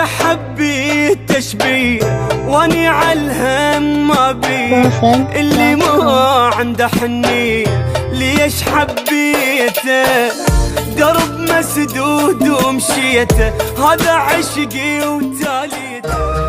حبيت تشبيه واني عالهم ما بيه اللي ما عنده حنيه ليش حبيته درب مسدود ومشيته هذا عشقي وتاليته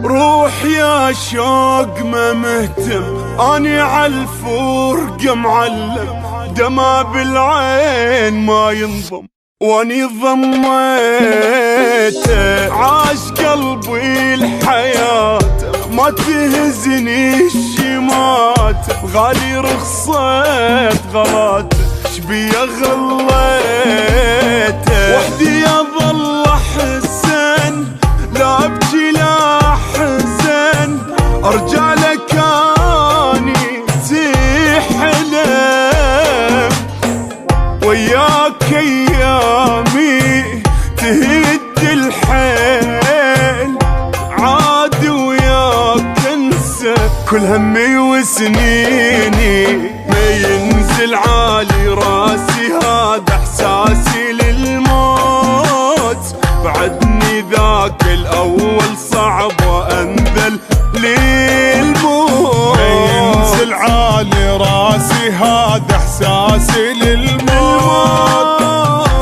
روح يا شوق ما مهتم اني عالفرقة معلم دما بالعين ما ينضم واني ضميته عاش قلبي الحياة ما تهزني الشمات غالي رخصت غلات شبيه غليته وحدي اظل احزن لا ابكي لا احزن ارجالك اني تحلم وياك ايامي تهد الحيل عاد وياك انسى كل همي وسنيني ما ينزل عالي راسي هذا احساسي للموت بعدني ذاك الأول صعب وأنذل للموت ينزل عالي راسي هذا إحساسي للموت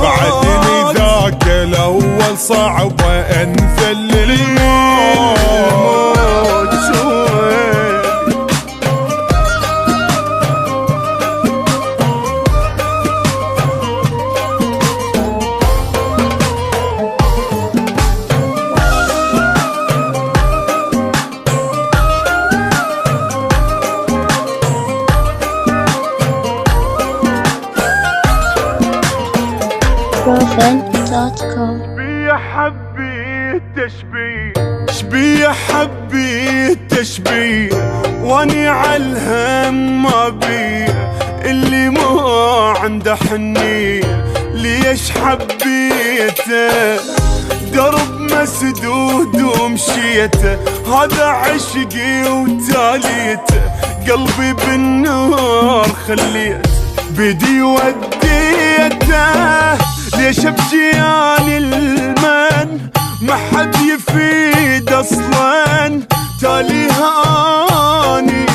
بعدني ذاك الأول صعب وأنذل للموت شبيه حبيت تشبيه واني عالهم ما بيه اللي ما عنده حنيه ليش حبيته درب مسدود ومشيته هذا عشقي وتاليته قلبي بالنار خليته بدي وديته ليش ابجياني المن ما حد يفيد اصلا تاليها اني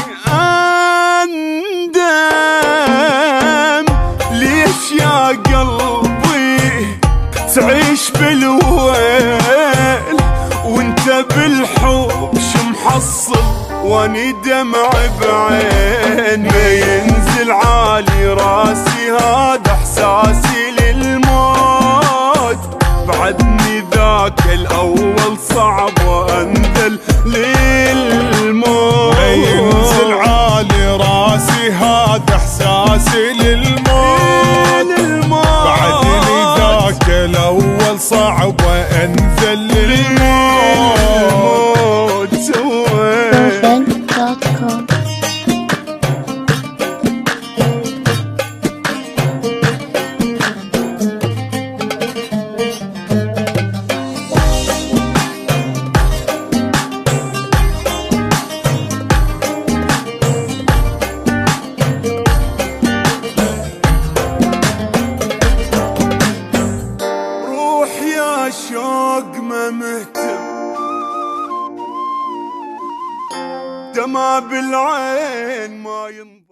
اندم ليش يا قلبي تعيش بالويل وانت بالحب شو محصل واني دمع بعين ما ينزل عالي راسي هذا احساسي للموت بعدني ذاك الأول صعب وأنذل للموت ينزل عالي راسي هذا إحساسي للموت بعدني ذاك الأول صعب وأنذل للموت شوق ما مهتم دمع بالعين ما ينضم